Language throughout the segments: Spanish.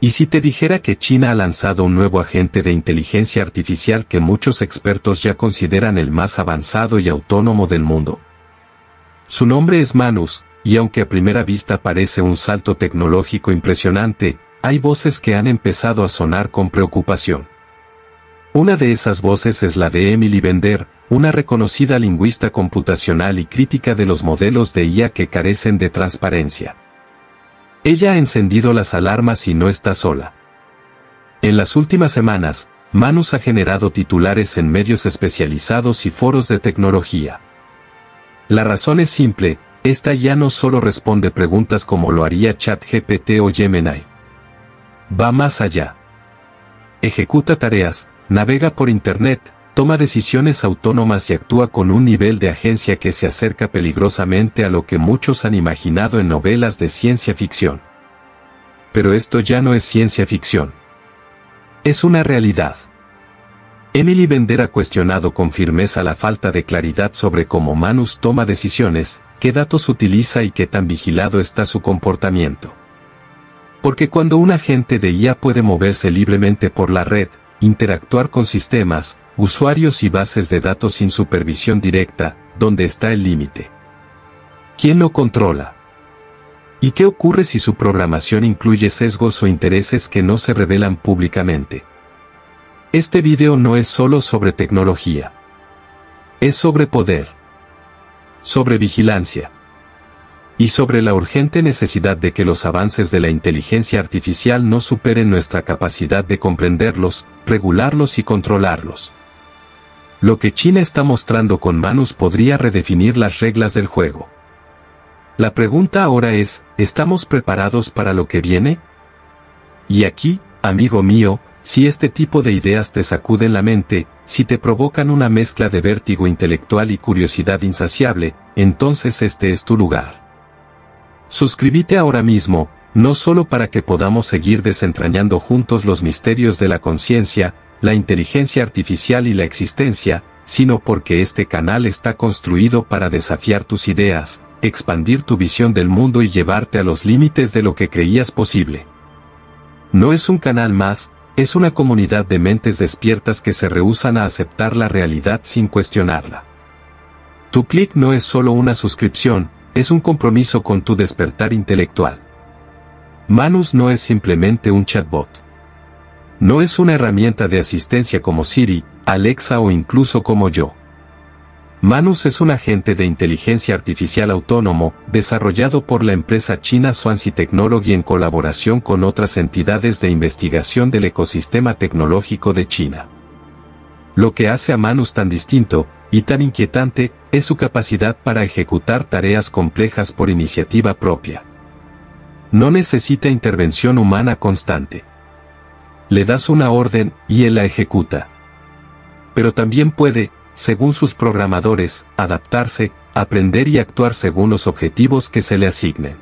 ¿Y si te dijera que China ha lanzado un nuevo agente de inteligencia artificial que muchos expertos ya consideran el más avanzado y autónomo del mundo? Su nombre es Manus, y aunque a primera vista parece un salto tecnológico impresionante, hay voces que han empezado a sonar con preocupación. Una de esas voces es la de Emily Bender, una reconocida lingüista computacional y crítica de los modelos de IA que carecen de transparencia. Ella ha encendido las alarmas y no está sola. En las últimas semanas, Manus ha generado titulares en medios especializados y foros de tecnología. La razón es simple, esta ya no solo responde preguntas como lo haría ChatGPT o Gemini. Va más allá. Ejecuta tareas, navega por Internet, toma decisiones autónomas y actúa con un nivel de agencia que se acerca peligrosamente a lo que muchos han imaginado en novelas de ciencia ficción. Pero esto ya no es ciencia ficción. Es una realidad. Emily Bender ha cuestionado con firmeza la falta de claridad sobre cómo Manus toma decisiones, qué datos utiliza y qué tan vigilado está su comportamiento. Porque cuando un agente de IA puede moverse libremente por la red, interactuar con sistemas, usuarios y bases de datos sin supervisión directa, ¿dónde está el límite? ¿Quién lo controla? ¿Y qué ocurre si su programación incluye sesgos o intereses que no se revelan públicamente? Este video no es solo sobre tecnología. Es sobre poder, sobre vigilancia, y sobre la urgente necesidad de que los avances de la inteligencia artificial no superen nuestra capacidad de comprenderlos, regularlos y controlarlos. Lo que China está mostrando con Manus podría redefinir las reglas del juego. La pregunta ahora es, ¿estamos preparados para lo que viene? Y aquí, amigo mío, si este tipo de ideas te sacuden la mente, si te provocan una mezcla de vértigo intelectual y curiosidad insaciable, entonces este es tu lugar. Suscríbete ahora mismo, no solo para que podamos seguir desentrañando juntos los misterios de la conciencia, la inteligencia artificial y la existencia, sino porque este canal está construido para desafiar tus ideas, expandir tu visión del mundo y llevarte a los límites de lo que creías posible. No es un canal más, es una comunidad de mentes despiertas que se rehúsan a aceptar la realidad sin cuestionarla. Tu clic no es solo una suscripción, es un compromiso con tu despertar intelectual. Manus no es simplemente un chatbot. No es una herramienta de asistencia como Siri, Alexa o incluso como yo. Manus es un agente de inteligencia artificial autónomo, desarrollado por la empresa china Swansea Technology en colaboración con otras entidades de investigación del ecosistema tecnológico de China. Lo que hace a Manus tan distinto, y tan inquietante, es su capacidad para ejecutar tareas complejas por iniciativa propia. No necesita intervención humana constante. Le das una orden, y él la ejecuta. Pero también puede, según sus programadores, adaptarse, aprender y actuar según los objetivos que se le asignen.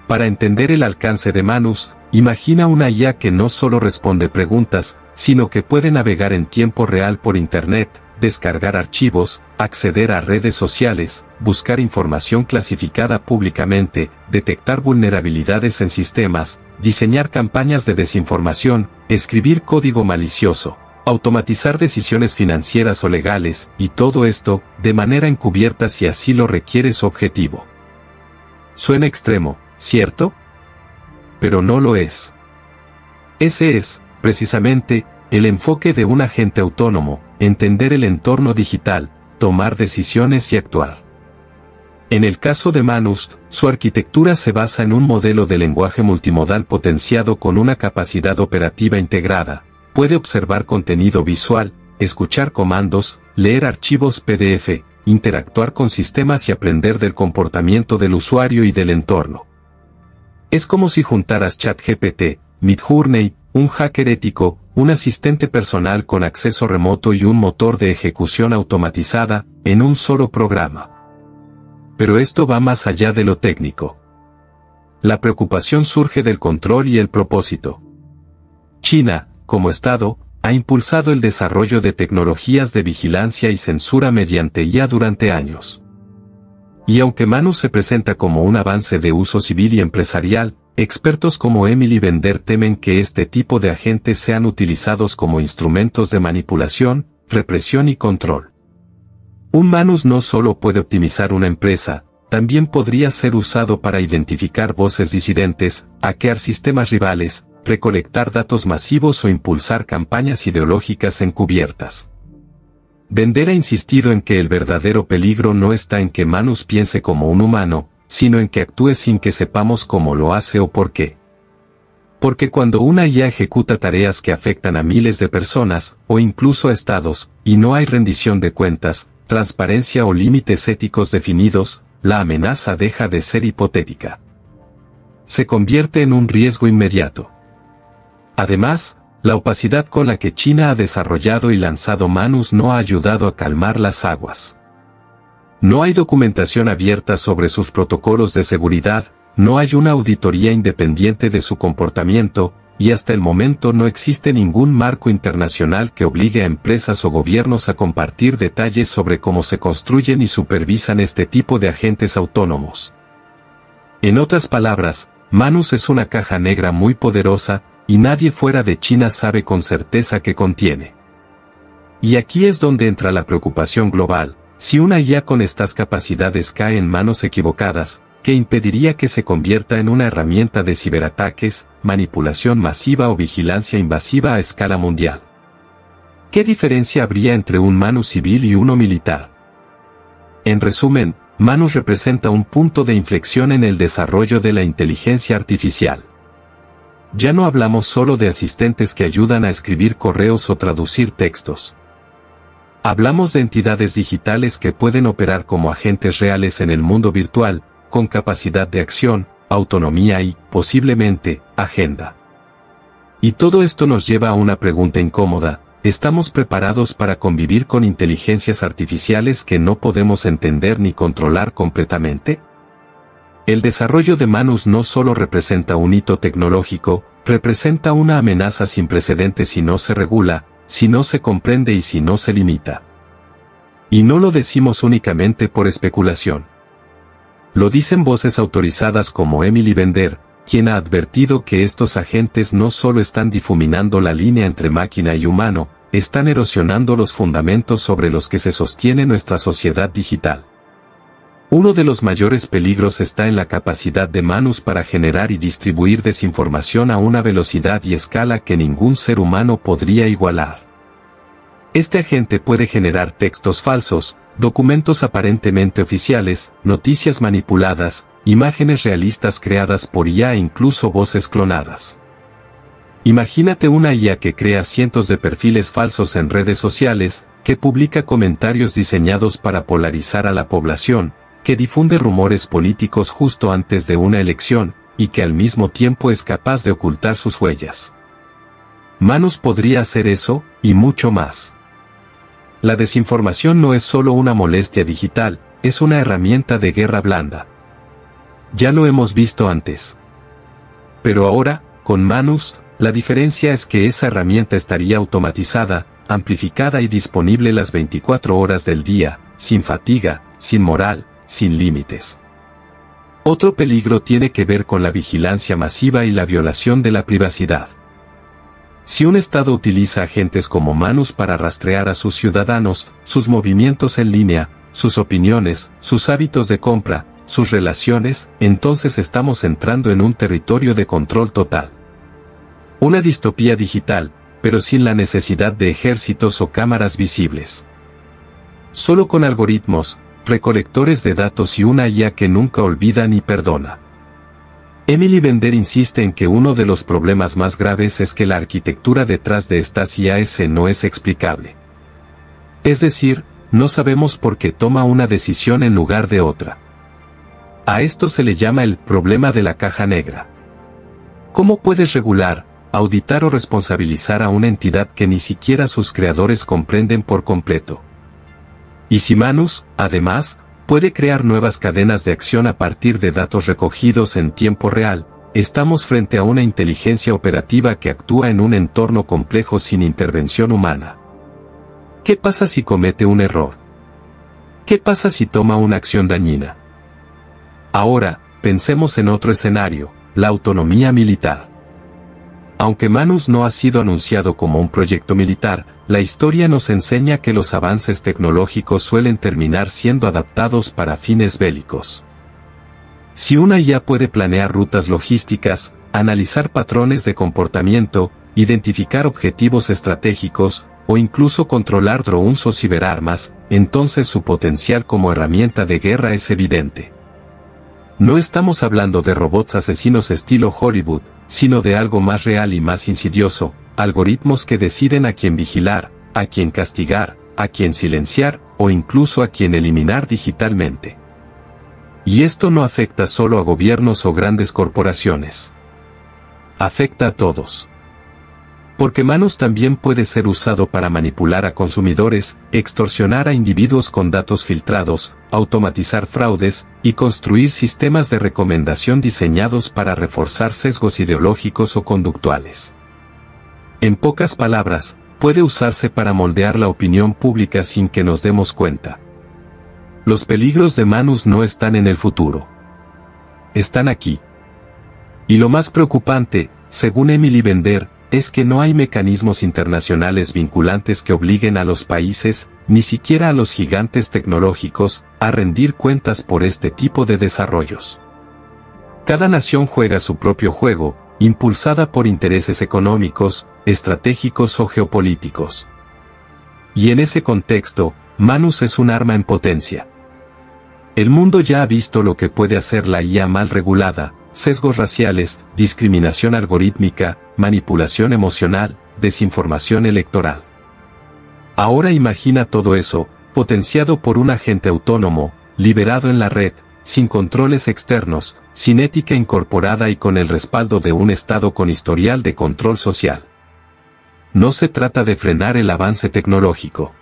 Para entender el alcance de Manus, imagina una IA que no solo responde preguntas, sino que puede navegar en tiempo real por Internet, descargar archivos, acceder a redes sociales, buscar información clasificada públicamente, detectar vulnerabilidades en sistemas, diseñar campañas de desinformación, escribir código malicioso, automatizar decisiones financieras o legales, y todo esto, de manera encubierta si así lo requiere su objetivo. Suena extremo, ¿cierto? Pero no lo es. Ese es, precisamente, el enfoque de un agente autónomo, entender el entorno digital, tomar decisiones y actuar. En el caso de Manus, su arquitectura se basa en un modelo de lenguaje multimodal potenciado con una capacidad operativa integrada. Puede observar contenido visual, escuchar comandos, leer archivos PDF, interactuar con sistemas y aprender del comportamiento del usuario y del entorno. Es como si juntaras ChatGPT, Midjourney, un hacker ético, un asistente personal con acceso remoto y un motor de ejecución automatizada, en un solo programa. Pero esto va más allá de lo técnico. La preocupación surge del control y el propósito. China, como Estado, ha impulsado el desarrollo de tecnologías de vigilancia y censura mediante IA durante años. Y aunque Manus se presenta como un avance de uso civil y empresarial, expertos como Emily Bender temen que este tipo de agentes sean utilizados como instrumentos de manipulación, represión y control. Un Manus no solo puede optimizar una empresa, también podría ser usado para identificar voces disidentes, hackear sistemas rivales, recolectar datos masivos o impulsar campañas ideológicas encubiertas. Bender ha insistido en que el verdadero peligro no está en que Manus piense como un humano, sino en que actúe sin que sepamos cómo lo hace o por qué. Porque cuando una IA ejecuta tareas que afectan a miles de personas, o incluso a estados, y no hay rendición de cuentas, transparencia o límites éticos definidos, la amenaza deja de ser hipotética. Se convierte en un riesgo inmediato. Además, la opacidad con la que China ha desarrollado y lanzado Manus no ha ayudado a calmar las aguas. No hay documentación abierta sobre sus protocolos de seguridad, no hay una auditoría independiente de su comportamiento, y hasta el momento no existe ningún marco internacional que obligue a empresas o gobiernos a compartir detalles sobre cómo se construyen y supervisan este tipo de agentes autónomos. En otras palabras, Manus es una caja negra muy poderosa, y nadie fuera de China sabe con certeza qué contiene. Y aquí es donde entra la preocupación global. Si una IA con estas capacidades cae en manos equivocadas, ¿qué impediría que se convierta en una herramienta de ciberataques, manipulación masiva o vigilancia invasiva a escala mundial? ¿Qué diferencia habría entre un Manus civil y uno militar? En resumen, Manus representa un punto de inflexión en el desarrollo de la inteligencia artificial. Ya no hablamos solo de asistentes que ayudan a escribir correos o traducir textos. Hablamos de entidades digitales que pueden operar como agentes reales en el mundo virtual, con capacidad de acción, autonomía y, posiblemente, agenda. Y todo esto nos lleva a una pregunta incómoda: ¿estamos preparados para convivir con inteligencias artificiales que no podemos entender ni controlar completamente? El desarrollo de Manus no solo representa un hito tecnológico, representa una amenaza sin precedentes si no se regula, si no se comprende y si no se limita. Y no lo decimos únicamente por especulación. Lo dicen voces autorizadas como Emily Bender, quien ha advertido que estos agentes no solo están difuminando la línea entre máquina y humano, están erosionando los fundamentos sobre los que se sostiene nuestra sociedad digital. Uno de los mayores peligros está en la capacidad de Manus para generar y distribuir desinformación a una velocidad y escala que ningún ser humano podría igualar. Este agente puede generar textos falsos, documentos aparentemente oficiales, noticias manipuladas, imágenes realistas creadas por IA e incluso voces clonadas. Imagínate una IA que crea cientos de perfiles falsos en redes sociales, que publica comentarios diseñados para polarizar a la población, que difunde rumores políticos justo antes de una elección, y que al mismo tiempo es capaz de ocultar sus huellas. Manus podría hacer eso, y mucho más. La desinformación no es solo una molestia digital, es una herramienta de guerra blanda. Ya lo hemos visto antes. Pero ahora, con Manus, la diferencia es que esa herramienta estaría automatizada, amplificada y disponible las 24 horas del día, sin fatiga, sin moral, sin límites. Otro peligro tiene que ver con la vigilancia masiva y la violación de la privacidad. Si un Estado utiliza agentes como Manus para rastrear a sus ciudadanos, sus movimientos en línea, sus opiniones, sus hábitos de compra, sus relaciones, entonces estamos entrando en un territorio de control total. Una distopía digital, pero sin la necesidad de ejércitos o cámaras visibles. Solo con algoritmos, recolectores de datos y una IA que nunca olvida ni perdona. Emily Bender insiste en que uno de los problemas más graves es que la arquitectura detrás de estas IAs no es explicable. Es decir, no sabemos por qué toma una decisión en lugar de otra. A esto se le llama el problema de la caja negra. ¿Cómo puedes regular, auditar o responsabilizar a una entidad que ni siquiera sus creadores comprenden por completo? Y si Manus, además, puede crear nuevas cadenas de acción a partir de datos recogidos en tiempo real, estamos frente a una inteligencia operativa que actúa en un entorno complejo sin intervención humana. ¿Qué pasa si comete un error? ¿Qué pasa si toma una acción dañina? Ahora, pensemos en otro escenario. la autonomía militar. Aunque Manus no ha sido anunciado como un proyecto militar, la historia nos enseña que los avances tecnológicos suelen terminar siendo adaptados para fines bélicos. Si una IA puede planear rutas logísticas, analizar patrones de comportamiento, identificar objetivos estratégicos, o incluso controlar drones o ciberarmas, entonces su potencial como herramienta de guerra es evidente. No estamos hablando de robots asesinos estilo Hollywood, sino de algo más real y más insidioso, algoritmos que deciden a quién vigilar, a quién castigar, a quién silenciar, o incluso a quién eliminar digitalmente. Y esto no afecta solo a gobiernos o grandes corporaciones. Afecta a todos. Porque Manus también puede ser usado para manipular a consumidores, extorsionar a individuos con datos filtrados, automatizar fraudes, y construir sistemas de recomendación diseñados para reforzar sesgos ideológicos o conductuales. En pocas palabras, puede usarse para moldear la opinión pública sin que nos demos cuenta. Los peligros de Manus no están en el futuro. Están aquí. Y lo más preocupante, según Emily Bender, es que no hay mecanismos internacionales vinculantes que obliguen a los países, ni siquiera a los gigantes tecnológicos, a rendir cuentas por este tipo de desarrollos. Cada nación juega su propio juego, impulsada por intereses económicos, estratégicos o geopolíticos. Y en ese contexto, Manus es un arma en potencia. El mundo ya ha visto lo que puede hacer la IA mal regulada: sesgos raciales, discriminación algorítmica, manipulación emocional, desinformación electoral. Ahora imagina todo eso, potenciado por un agente autónomo, liberado en la red, sin controles externos, sin ética incorporada y con el respaldo de un Estado con historial de control social. No se trata de frenar el avance tecnológico.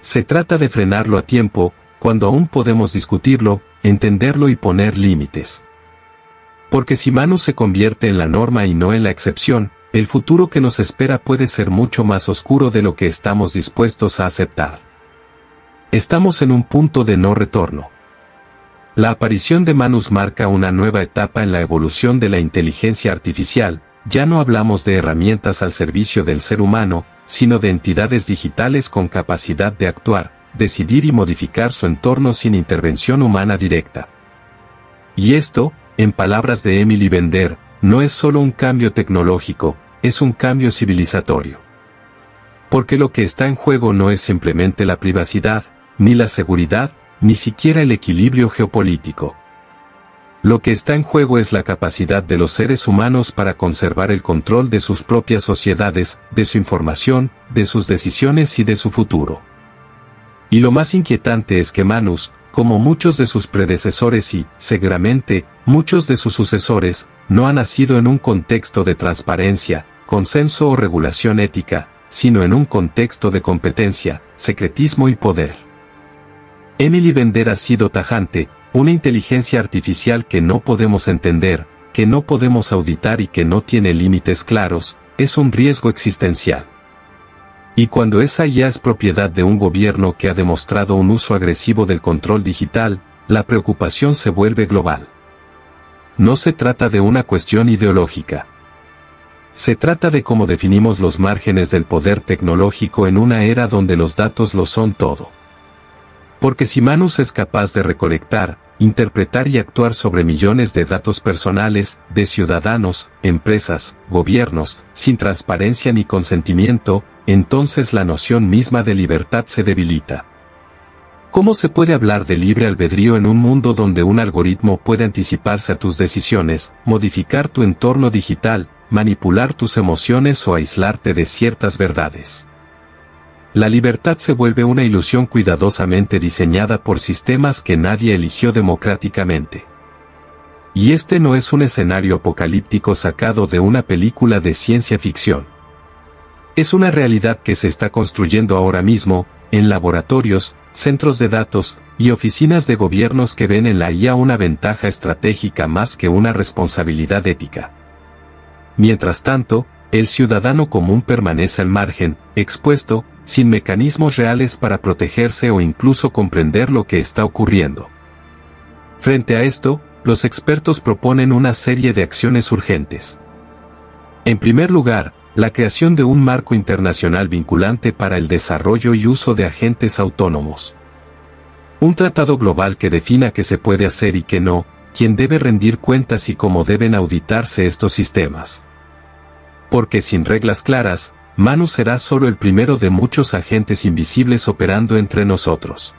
Se trata de frenarlo a tiempo, cuando aún podemos discutirlo, entenderlo y poner límites. Porque si Manus se convierte en la norma y no en la excepción, el futuro que nos espera puede ser mucho más oscuro de lo que estamos dispuestos a aceptar. Estamos en un punto de no retorno. La aparición de Manus marca una nueva etapa en la evolución de la inteligencia artificial. Ya no hablamos de herramientas al servicio del ser humano, sino de entidades digitales con capacidad de actuar, decidir y modificar su entorno sin intervención humana directa. Y esto, en palabras de Emily Bender, no es solo un cambio tecnológico, es un cambio civilizatorio. Porque lo que está en juego no es simplemente la privacidad, ni la seguridad, ni siquiera el equilibrio geopolítico. Lo que está en juego es la capacidad de los seres humanos para conservar el control de sus propias sociedades, de su información, de sus decisiones y de su futuro. Y lo más inquietante es que Manus, como muchos de sus predecesores y, seguramente, muchos de sus sucesores, no ha nacido en un contexto de transparencia, consenso o regulación ética, sino en un contexto de competencia, secretismo y poder. Emily Bender ha sido tajante: una inteligencia artificial que no podemos entender, que no podemos auditar y que no tiene límites claros, es un riesgo existencial. Y cuando esa ya es propiedad de un gobierno que ha demostrado un uso agresivo del control digital, la preocupación se vuelve global. No se trata de una cuestión ideológica. Se trata de cómo definimos los márgenes del poder tecnológico en una era donde los datos lo son todo. Porque si Manus es capaz de recolectar, interpretar y actuar sobre millones de datos personales, de ciudadanos, empresas, gobiernos, sin transparencia ni consentimiento, entonces la noción misma de libertad se debilita. ¿Cómo se puede hablar de libre albedrío en un mundo donde un algoritmo puede anticiparse a tus decisiones, modificar tu entorno digital, manipular tus emociones o aislarte de ciertas verdades? La libertad se vuelve una ilusión cuidadosamente diseñada por sistemas que nadie eligió democráticamente. Y este no es un escenario apocalíptico sacado de una película de ciencia ficción. Es una realidad que se está construyendo ahora mismo, en laboratorios, centros de datos, y oficinas de gobiernos que ven en la IA una ventaja estratégica más que una responsabilidad ética. Mientras tanto, el ciudadano común permanece al margen, expuesto, sin mecanismos reales para protegerse o incluso comprender lo que está ocurriendo. Frente a esto, los expertos proponen una serie de acciones urgentes. En primer lugar, la creación de un marco internacional vinculante para el desarrollo y uso de agentes autónomos. Un tratado global que defina qué se puede hacer y qué no, quién debe rendir cuentas y cómo deben auditarse estos sistemas. Porque sin reglas claras, Manus será solo el primero de muchos agentes invisibles operando entre nosotros.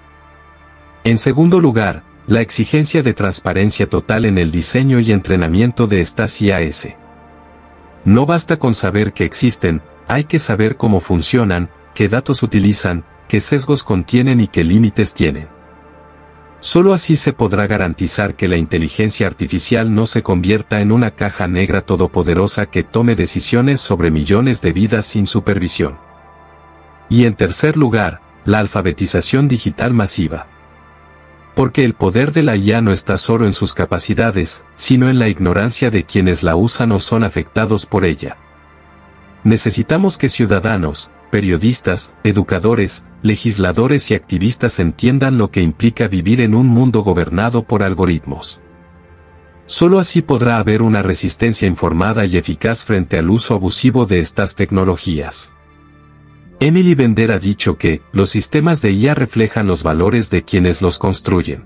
En segundo lugar, la exigencia de transparencia total en el diseño y entrenamiento de estas IAS. No basta con saber que existen, hay que saber cómo funcionan, qué datos utilizan, qué sesgos contienen y qué límites tienen. Solo así se podrá garantizar que la inteligencia artificial no se convierta en una caja negra todopoderosa que tome decisiones sobre millones de vidas sin supervisión. Y en tercer lugar, la alfabetización digital masiva. Porque el poder de la IA no está solo en sus capacidades, sino en la ignorancia de quienes la usan o son afectados por ella. Necesitamos que ciudadanos, periodistas, educadores, legisladores y activistas entiendan lo que implica vivir en un mundo gobernado por algoritmos. Solo así podrá haber una resistencia informada y eficaz frente al uso abusivo de estas tecnologías. Emily Bender ha dicho que los sistemas de IA reflejan los valores de quienes los construyen.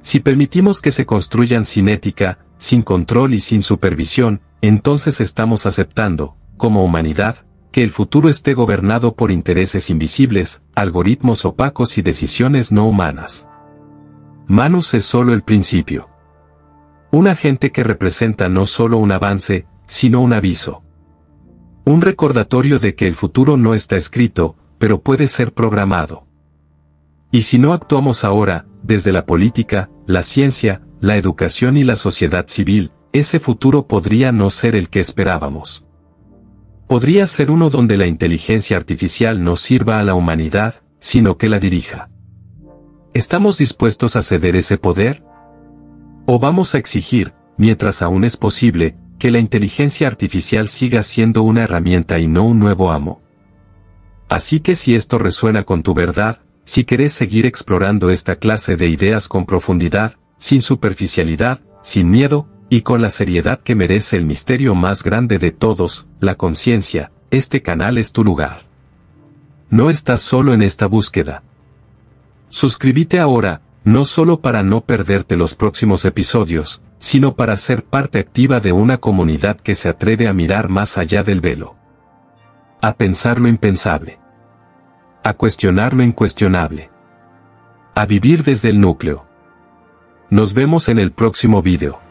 Si permitimos que se construyan sin ética, sin control y sin supervisión, entonces estamos aceptando, como humanidad, que el futuro esté gobernado por intereses invisibles, algoritmos opacos y decisiones no humanas. Manus es solo el principio. Un agente que representa no solo un avance, sino un aviso. Un recordatorio de que el futuro no está escrito, pero puede ser programado. Y si no actuamos ahora, desde la política, la ciencia, la educación y la sociedad civil, ese futuro podría no ser el que esperábamos. Podría ser uno donde la inteligencia artificial no sirva a la humanidad, sino que la dirija. ¿Estamos dispuestos a ceder ese poder? ¿O vamos a exigir, mientras aún es posible, que la inteligencia artificial siga siendo una herramienta y no un nuevo amo? Así que si esto resuena con tu verdad, si querés seguir explorando esta clase de ideas con profundidad, sin superficialidad, sin miedo, y con la seriedad que merece el misterio más grande de todos, la conciencia, este canal es tu lugar. No estás solo en esta búsqueda. Suscríbete ahora, no solo para no perderte los próximos episodios, sino para ser parte activa de una comunidad que se atreve a mirar más allá del velo. A pensar lo impensable. A cuestionar lo incuestionable. A vivir desde el núcleo. Nos vemos en el próximo video.